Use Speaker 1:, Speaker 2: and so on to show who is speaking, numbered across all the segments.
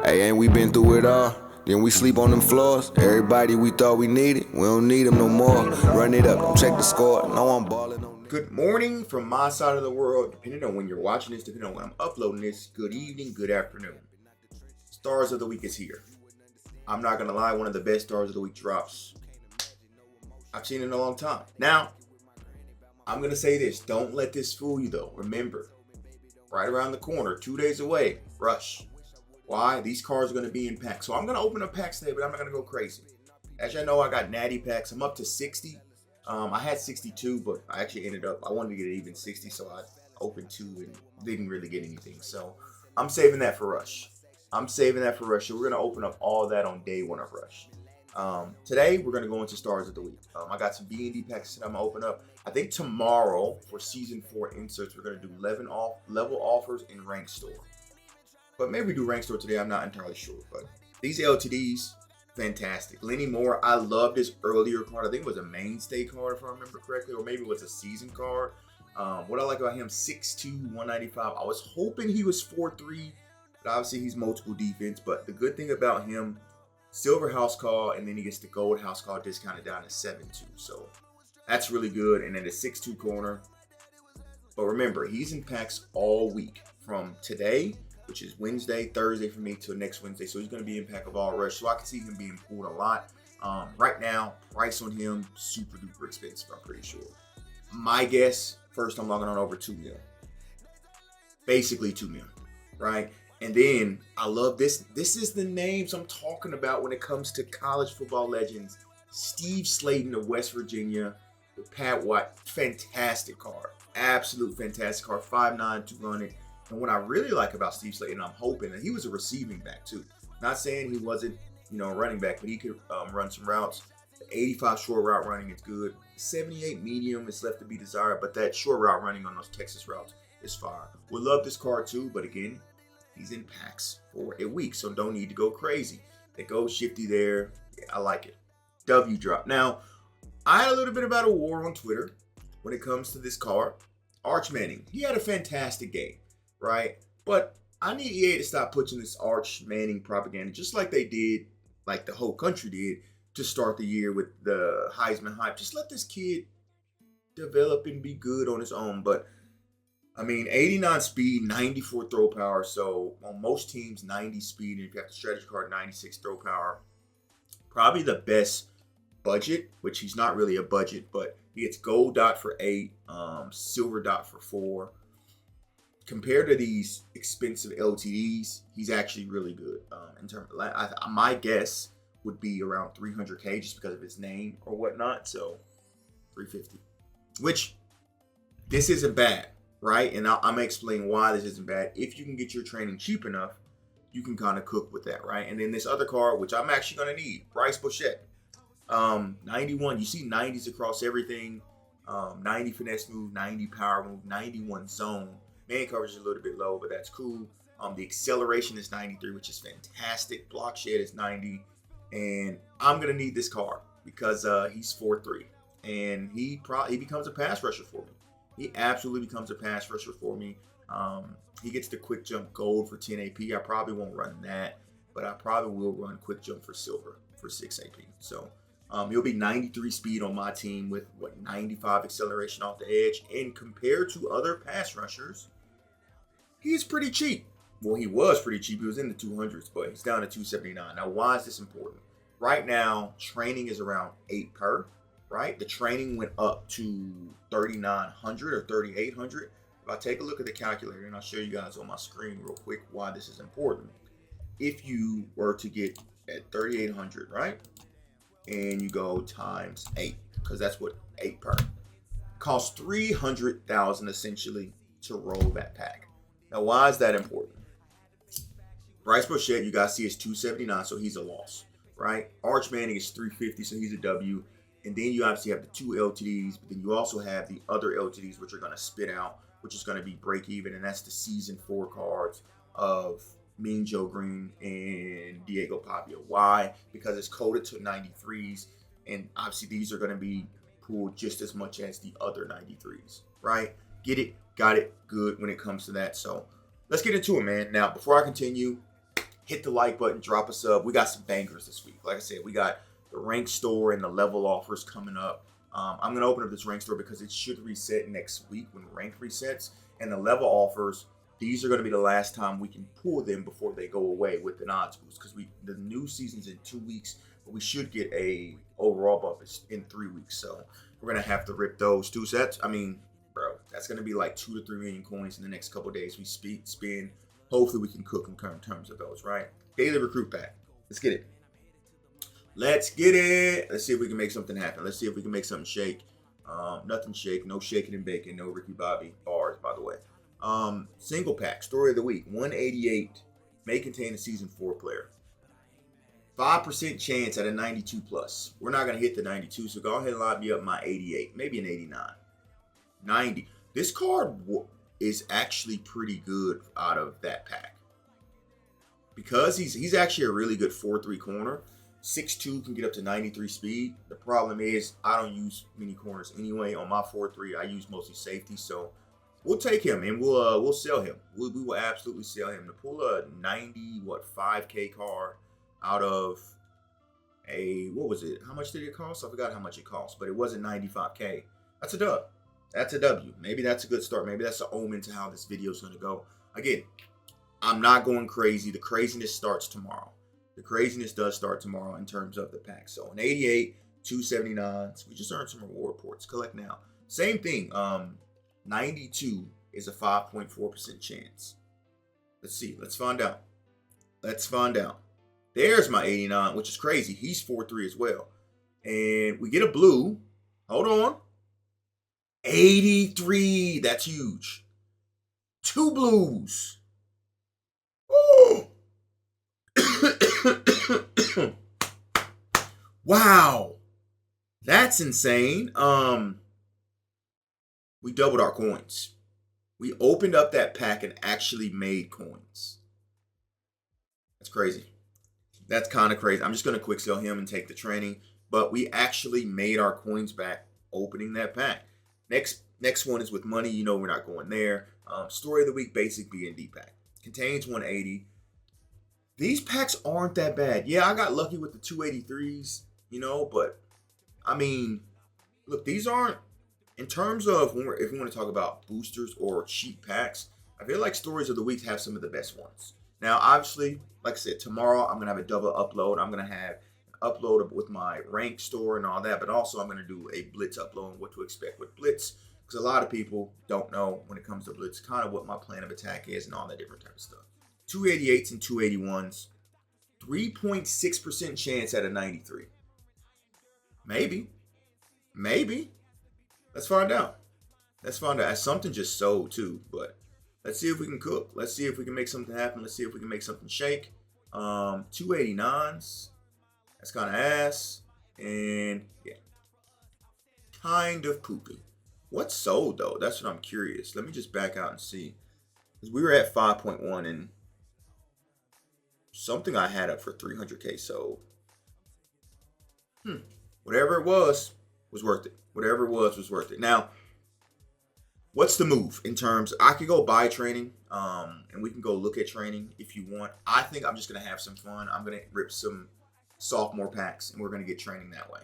Speaker 1: Hey, ain't we been through it all? Then we sleep on them floors. Everybody we thought we needed, we don't need them no more. Run it up, don't check the score. No, I'm balling on.
Speaker 2: Good morning from my side of the world, depending on when you're watching this, depending on when I'm uploading this. Good evening, good afternoon. Stars of the week is here. I'm not gonna lie, one of the best stars of the week drops I've seen in a long time. Now, I'm gonna say this, don't let this fool you though. Remember, right around the corner, 2 days away, Rush. Why? These cards are going to be in packs. So I'm going to open up packs today, but I'm not going to go crazy. As y'all know, I got natty packs. I'm up to 60. I had 62, but I actually ended up, I wanted to get it even 60, so I opened 2 and didn't really get anything. So I'm saving that for Rush. So we're going to open up all that on day 1 of Rush. Today, we're going to go into Stars of the Week. I got some B&D packs that I'm going to open up. I think tomorrow, for Season 4 inserts, we're going to do level offers in Rank Store. But maybe we do Rank Store today. I'm not entirely sure. But these LTDs, fantastic. Lenny Moore, I love this earlier card. I think it was a mainstay card, if I remember correctly. Or maybe it was a season card. What I like about him, 6'2", 195. I was hoping he was 4'3", but obviously he's multiple defense. But the good thing about him, silver house call, and then he gets the gold house call discounted down to 7'2". So that's really good. And then the 6'2" corner. But remember, he's in packs all week from today, which is Wednesday, Thursday for me, till next Wednesday. So he's going to be in pack of all Rush. So I can see him being pulled a lot. Right now, price on him, super duper expensive, I'm pretty sure. My guess, first I'm logging on over 2 mil. Basically 2 mil, right? And then, I love this. This is the names I'm talking about when it comes to college football legends. Steve Slayton of West Virginia with Pat White. Fantastic card. Absolute fantastic card. 5'9", 200. And what I really like about Steve Slayton, I'm hoping that he was a receiving back too. Not saying he wasn't, a running back, but he could run some routes. The 85 short route running is good. 78 medium is left to be desired, but that short route running on those Texas routes is fire. Would love this card too, but again, he's in packs for a week, so don't need to go crazy. They go shifty there. Yeah, I like it. W drop. Now, I had a little bit about a war on Twitter when it comes to this card. Arch Manning, he had a fantastic game. Right? But I need EA to stop pushing this Arch Manning propaganda just like they did, like the whole country did, to start the year with the Heisman hype. Just let this kid develop and be good on his own. But, 89 speed, 94 throw power. So, on most teams, 90 speed. And if you have the strategy card, 96 throw power. Probably the best budget, which he's not really a budget, but he gets gold dot for 8, silver dot for 4. Compared to these expensive LTDs, he's actually really good. In terms of, my guess would be around 300K just because of his name or whatnot. So 350, which this isn't bad, right? And I'm gonna explain why this isn't bad. If you can get your training cheap enough, you can kind of cook with that, right? And then this other card, which I'm actually gonna need, Bryce Bouchette, 91. You see 90s across everything. 90 finesse move, 90 power move, 91 zone. Man coverage is a little bit low, but that's cool. The acceleration is 93, which is fantastic. Block shed is 90. And I'm going to need this card because he's 4'3". And he becomes a pass rusher for me. He absolutely becomes a pass rusher for me. He gets the quick jump gold for 10 AP. I probably won't run that, but I probably will run quick jump for silver for 6 AP. So he'll be 93 speed on my team with, 95 acceleration off the edge. And compared to other pass rushers, he's pretty cheap. Well, he was pretty cheap. He was in the 200s, but he's down to 279. Now, why is this important? Right now, training is around 8 per, right? The training went up to 3,900 or 3,800. If I take a look at the calculator, and I'll show you guys on my screen real quick why this is important. If you were to get at 3,800, right? And you go times 8, because that's what 8 per. Costs 300,000 essentially to roll that pack. Now, why is that important? Bryce Bouchette, you guys see, is 279, so he's a loss, right? Arch Manning is 350, so he's a W. And then you obviously have the 2 LTDs, but then you also have the other LTDs, which are going to spit out, which is going to be break even, and that's the Season 4 cards of Mean Joe Green and Diego Pavia. Why? Because it's coded to 93s, and obviously these are going to be pulled just as much as the other 93s, right? Get it, got it, good when it comes to that. So let's get into it, man. Now, before I continue, hit the like button, drop a sub. We got some bangers this week. Like I said, we got the rank store and the level offers coming up. I'm going to open up this rank store because it should reset next week when rank resets. And the level offers, these are going to be the last time we can pull them before they go away with an odds boost. Because the new season's in 2 weeks, but we should get a overall bump in 3 weeks. So we're going to have to rip those 2 sets. I mean, bro, that's going to be like 2 to 3 million coins in the next couple of days we spin. Hopefully we can cook in terms of those, right? Daily recruit pack. Let's get it. Let's get it. Let's see if we can make something happen. Let's see if we can make something shake. Nothing shake. No shaking and baking. No Ricky Bobby bars, by the way. Single pack. Story of the week. 188. May contain a season 4 player. 5% chance at a 92 plus. We're not going to hit the 92, so go ahead and lob me up my 88. Maybe an 89. 90. This card is actually pretty good out of that pack. Because he's actually a really good 4-3 corner. 6'2" can get up to 93 speed. The problem is I don't use many corners anyway. On my 4-3, I use mostly safety. So we'll take him and we'll sell him. We will absolutely sell him. To pull a 5K card out of a, what was it? How much did it cost? I forgot how much it cost, but it wasn't 95K. That's a dub. That's a W. Maybe that's a good start. Maybe that's an omen to how this video is going to go. Again, I'm not going crazy. The craziness starts tomorrow. The craziness does start tomorrow in terms of the pack. So an 88, 279s. We just earned some reward ports. Collect now. Same thing. 92 is a 5.4% chance. Let's see. Let's find out. Let's find out. There's my 89, which is crazy. He's 4-3 as well. And we get a blue. Hold on. 83. That's huge. 2 blues. Ooh. Wow, that's insane. We doubled our coins. We opened up that pack and actually made coins. That's crazy. That's kind of crazy. I'm just going to quick sell him and take the training, but we actually made our coins back opening that pack. Next one is with money. You know we're not going there. Story of the week, basic B&D pack. Contains 180. These packs aren't that bad. Yeah, I got lucky with the 283s, but I mean, look, these aren't, in terms of if we want to talk about boosters or cheap packs, I feel like stories of the week have some of the best ones. Now, obviously, like I said, tomorrow I'm going to have a double upload. I'm going to have an upload with my rank store and all that, but also I'm going to do a Blitz upload and what to expect with Blitz, because a lot of people don't know when it comes to Blitz kind of what my plan of attack is and all that different type of stuff. 288s and 281s. 3.6% chance at a 93. Maybe. Let's find out. Something just sold too, but let's see if we can cook. Let's see if we can make something happen. Let's see if we can make something shake. 289s. That's kind of ass. And yeah. Kind of poopy. What sold though? That's what I'm curious. Let me just back out and see. Because we were at 5.1 and something I had up for 300K sold. Whatever it was worth it. Whatever it was worth it. Now, what's the move in terms? I could go buy training, and we can go look at training if you want. I think I'm just gonna have some fun. I'm gonna rip some sophomore packs, and we're gonna get training that way.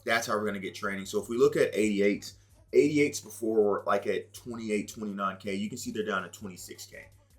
Speaker 2: That's how we're gonna get training. So if we look at 88s before like at 28, 29K, you can see they're down to 26K.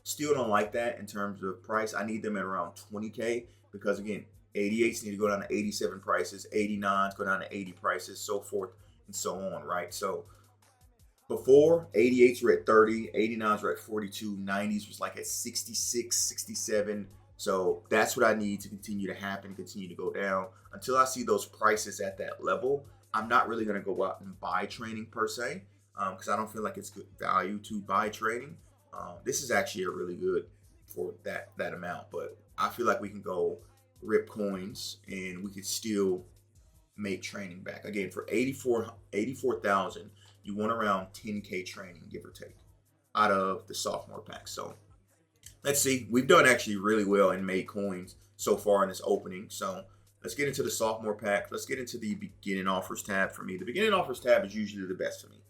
Speaker 2: Still don't like that in terms of price. I need them at around 20K because, again, 88s need to go down to 87 prices, 89s go down to 80 prices, so forth and so on, right? So before, 88s were at 30, 89s were at 42, 90s was like at 66, 67. So that's what I need to continue to happen, continue to go down. Until I see those prices at that level, I'm not really going to go out and buy training per se because I don't feel like it's good value to buy training. This is actually a really good for that amount, but I feel like we can go rip coins and we could still make training back. Again, for 84,000, you want around 10K training, give or take, out of the sophomore pack. So let's see. We've done actually really well and made coins so far in this opening. So let's get into the sophomore pack. Let's get into the beginning offers tab for me. The beginning offers tab is usually the best for me.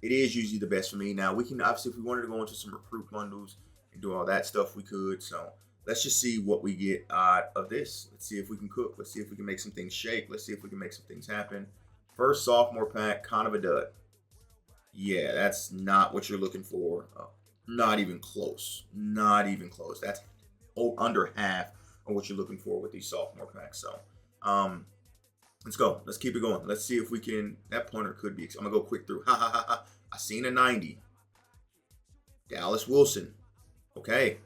Speaker 2: It is usually the best for me. Now, we can, obviously, if we wanted to go into some recruit bundles and do all that stuff, we could. So let's just see what we get out of this. Let's see if we can cook. Let's see if we can make some things shake. Let's see if we can make some things happen. First sophomore pack, kind of a dud. Yeah, that's not what you're looking for. Not even close. Not even close. That's under half of what you're looking for with these sophomore packs. So, let's go. Let's keep it going. Let's see if we can. That pointer could be. I'm gonna go quick through. Ha ha ha ha. I seen a 90. Dallas Wilson. Okay.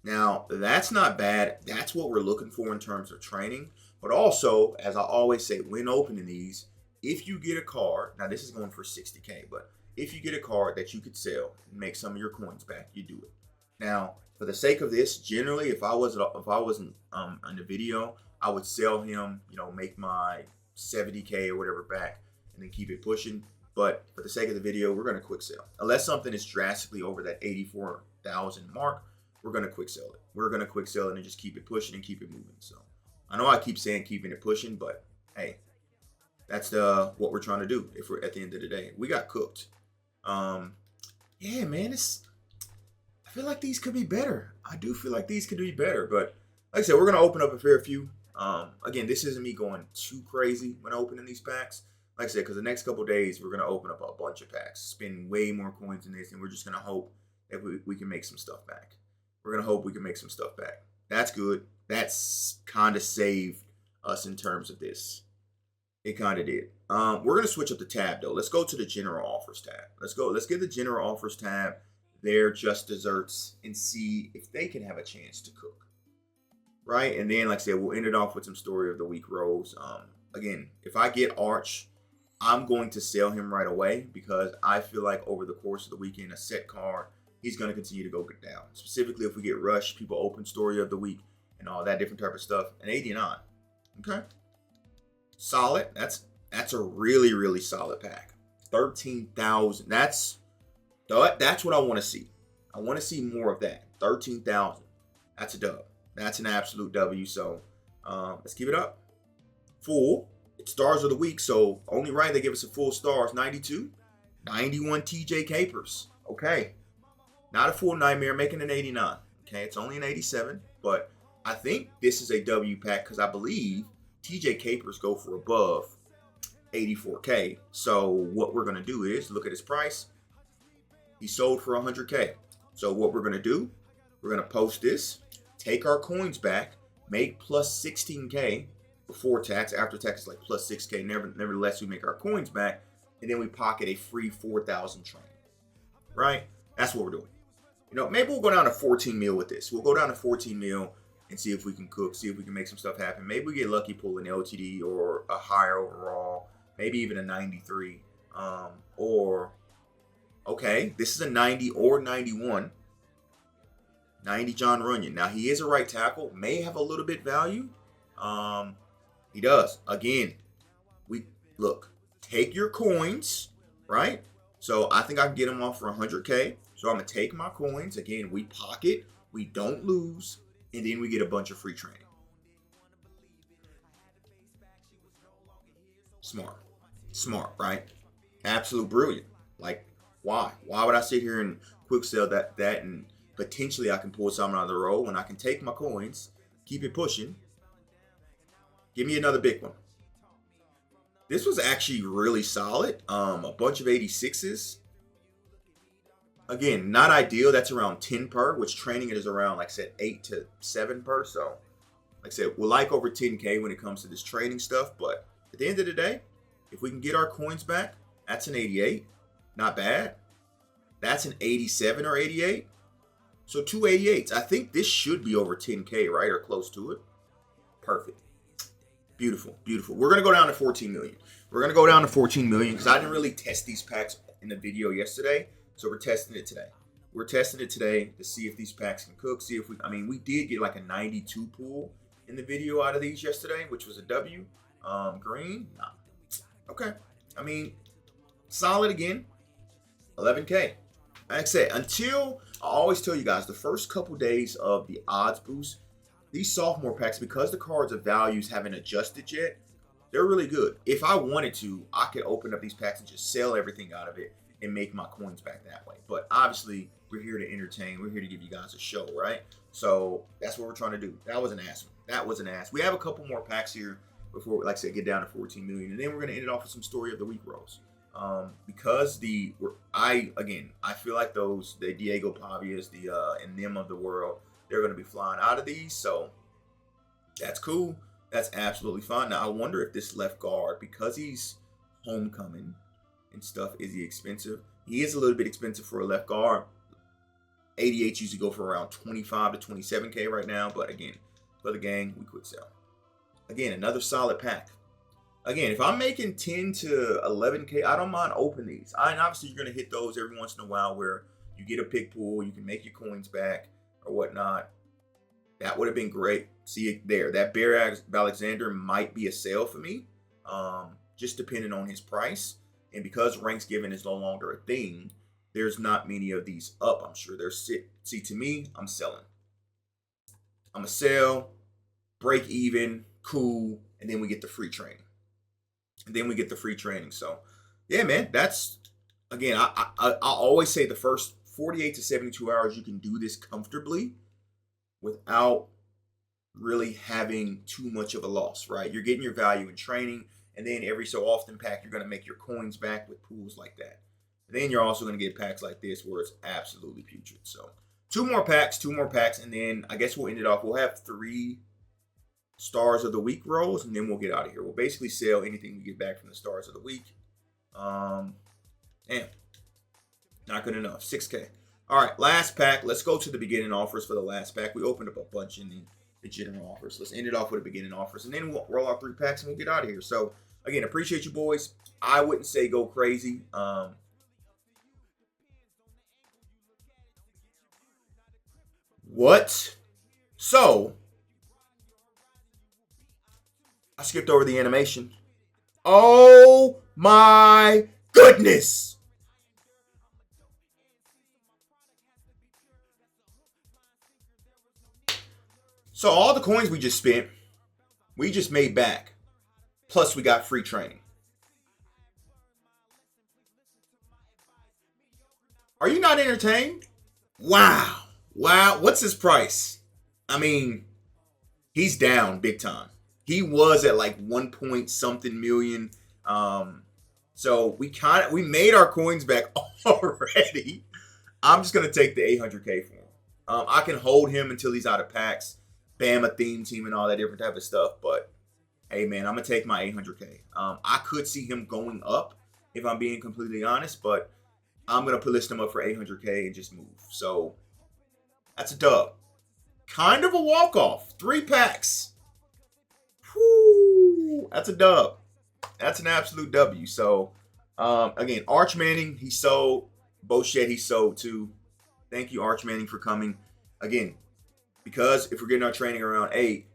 Speaker 2: Now, that's not bad. That's what we're looking for in terms of training. But also, as I always say, when opening these, if you get a card, now this is going for 60K, but if you get a card that you could sell and make some of your coins back, you do it. Now, for the sake of this, generally, if I wasn't in the video, I would sell him, make my 70K or whatever back and then keep it pushing. But for the sake of the video, we're going to quick sell. Unless something is drastically over that 84,000 mark, we're going to quick sell it. We're going to quick sell it and just keep it pushing and keep it moving. So I know I keep saying keeping it pushing, but hey, that's what we're trying to do. If we're at the end of the day, we got cooked. Yeah, man, I feel like these could be better. I do feel like these could be better, but like I said, we're going to open up a fair few. Again, this isn't me going too crazy when opening these packs. Like I said, because the next couple days, we're going to open up a bunch of packs, spend way more coins in this, and we're just going to hope that we can make some stuff back. We're going to hope we can make some stuff back. That's good. That's kind of saved us in terms of this. It kind of did. We're going to switch up the tab, though. Let's go to the general offers tab. Let's go. Let's get the general offers tab, their just desserts, and see if they can have a chance to cook. Right? And then, like I said, we'll end it off with some story of the week rolls. Again, if I get Arch, I'm going to sell him right away because I feel like over the course of the weekend, a set card, he's going to continue to go down. Specifically, if we get Rush, people open story of the week, and all that different type of stuff. An 89. Okay. Solid. That's a really, really solid pack. 13,000. That's what I want to see. I want to see more of that. 13,000. That's a dub. That's an absolute W. So let's keep it up. Full. It's stars of the week, so only right they give us a full stars. 92. 91 TJ Capers. Okay. Not a full nightmare, making an 89. Okay, it's only an 87, but I think this is a W pack because I believe TJ Capers go for above 84K. So what we're going to do is look at his price. He sold for 100K. So what we're going to do, we're going to post this, take our coins back, make plus 16K before tax. After tax is like plus 6K. Nevertheless, we make our coins back, and then we pocket a free 4,000 training. Right? That's what we're doing. Maybe we'll go down to 14 mil with this. We'll go down to 14 mil and see if we can cook, see if we can make some stuff happen. Maybe we get lucky pulling LTD or a higher overall, maybe even a 93. Okay, this is a 90 or 91. 90 John Runyon. Now, he is a right tackle, may have a little bit value. He does. Again, take your coins, right? So I think I can get him off for 100K. So I'm going to take my coins. Again, we pocket, we don't lose, and then we get a bunch of free training. Smart, right? Absolute brilliant. Like, why? Why would I sit here and quick sell that and potentially I can pull something out of the roll when I can take my coins, keep it pushing. Give me another big one. This was actually really solid. A bunch of 86s. Again, not ideal. That's around 10 per, which training it is around, like I said, 8 to 7 per. So, like I said, we'll like over 10K when it comes to this training stuff. But at the end of the day, if we can get our coins back, that's an 88. Not bad. That's an 87 or 88. So 2 88s. I think this should be over 10K, right? Or close to it. Perfect. Beautiful. We're going to go down to 14 million. We're going to go down to 14 million because I didn't really test these packs in the video yesterday. So we're testing it today. We're testing it today to see if these packs can cook. See if we did get like a 92 pool in the video out of these yesterday, which was a W. Green, nah. Okay. Solid again. 11K. Like I said, I always tell you guys, the first couple days of the odds boost, these sophomore packs, because the cards of values haven't adjusted yet, they're really good. If I wanted to, I could open up these packs and just sell everything out of it and make my coins back that way. But obviously, we're here to entertain. We're here to give you guys a show, right? So that's what we're trying to do. That was an ass one. That was an ass. We have a couple more packs here before, like I said, get down to 14 million. And then we're going to end it off with some story of the week rolls. Because I feel like the Diego Pavias, and them of the world, they're going to be flying out of these. So that's cool. That's absolutely fine. Now, I wonder if this left guard, because he's homecoming and stuff, is he expensive? He is a little bit expensive for a left guard. 88 usually go for around 25 to 27K right now. But again, for the gang, we quick sell. Again, another solid pack. Again, if I'm making 10 to 11K, I don't mind opening these. And obviously, you're going to hit those every once in a while where you get a pick pool, you can make your coins back or whatnot. That would have been great. See it there. That Bear Alexander might be a sale for me, just depending on his price. And because ranks given is no longer a thing, there's not many of these up. I'm sure there's see, to me, I'm selling. I'm a sell, break even, cool, and then we get the free training. So, yeah, man, that's, again, I always say the first 48 to 72 hours, you can do this comfortably without really having too much of a loss, right? You're getting your value in training, and then every so often pack, you're going to make your coins back with pools like that. Then you're also going to get packs like this where it's absolutely putrid. So, two more packs, and then I guess we'll end it off. We'll have 3 stars of the week rolls, and then we'll get out of here. We'll basically sell anything we get back from the stars of the week. Damn, not good enough. 6K. All right, last pack. Let's go to the beginning offers for the last pack. We opened up a bunch in the general offers. Let's end it off with the beginning offers, and then we'll roll out 3 packs and we'll get out of here. So again, appreciate you boys. I wouldn't say go crazy. What? So I skipped over the animation. Oh my goodness. So all the coins we just spent, we just made back. Plus we got free training. Are you not entertained? Wow. What's his price? I mean, he's down big time. He was at like 1 point something million. So we made our coins back already. I'm just gonna take the 800K for him. I can hold him until he's out of packs, Bama theme team and all that different type of stuff. But hey man, I'm gonna take my 800K. I could see him going up if I'm being completely honest, but I'm gonna list him up for 800K and just move. So that's a dub. Kind of a walk-off. 3 packs. Whew, that's a dub. That's an absolute W. So, again, Arch Manning, he sold. Bochet, he sold too. Thank you, Arch Manning, for coming. Again, because if we're getting our training around 8,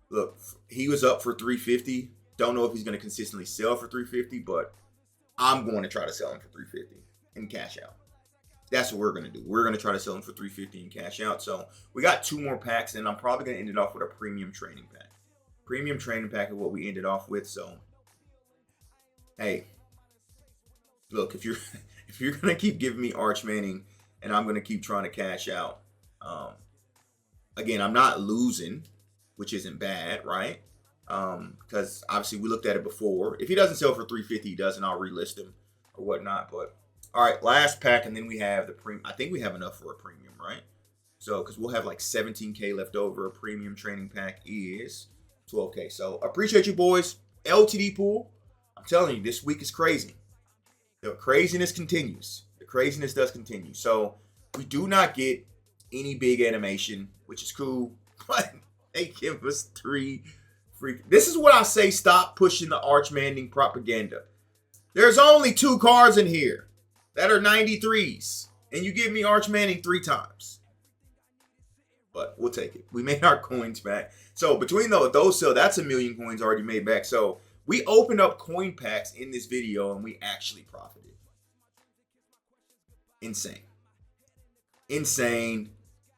Speaker 2: look, he was up for 350. Don't know if he's going to consistently sell for 350, but I'm going to try to sell him for 350 and cash out. That's what we're going to do. We're going to try to sell him for 350 and cash out. So we got 2 more packs, and I'm probably going to end it off with a premium training pack. Premium training pack is what we ended off with. So, hey, look, if you're going to keep giving me Arch Manning and I'm going to keep trying to cash out, again, I'm not losing, which isn't bad, right? Because obviously we looked at it before. If he doesn't sell for 350, he doesn't. I'll relist him or whatnot, but all right, last pack, and then we have the premium. I think we have enough for a premium, right? So, because we'll have like 17K left over. A premium training pack is 12K. So, appreciate you, boys. LTD pool. I'm telling you, this week is crazy. The craziness continues. The craziness does continue. So, we do not get any big animation, which is cool. But they give us 3 free. This is what I say. Stop pushing the Arch Manning propaganda. There's only 2 cards in here that are 93s, and you give me Arch Manning 3 times. But we'll take it. We made our coins back. So between those, so that's 1 million coins already made back. So we opened up coin packs in this video, and we actually profited. Insane.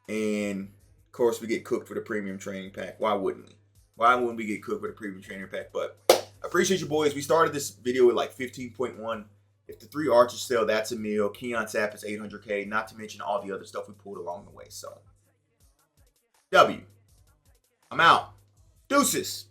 Speaker 2: And of course, we get cooked for the premium training pack. Why wouldn't we? Why wouldn't we get cooked with a premium training pack? But I appreciate you, boys. We started this video with like 15.1. If the 3 archers sell, that's $1 million. Keon Sapp is $800K, not to mention all the other stuff we pulled along the way. So, W. I'm out. Deuces.